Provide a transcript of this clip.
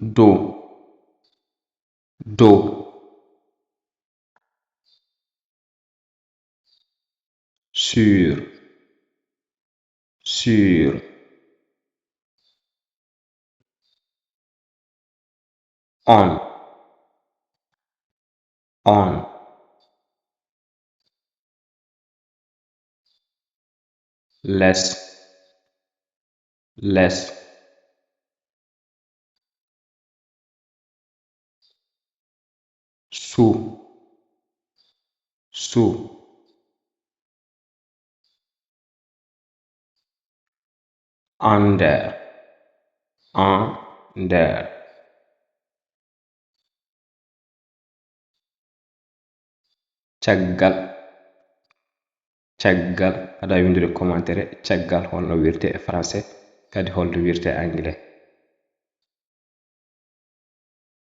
do, do. Sur, sur. On, on. Less, less. Sous, sous. Under, under. Caggal, caggal. Aɗa windude commentaire caggal holno wirte e français kadi holno wirte e anglais.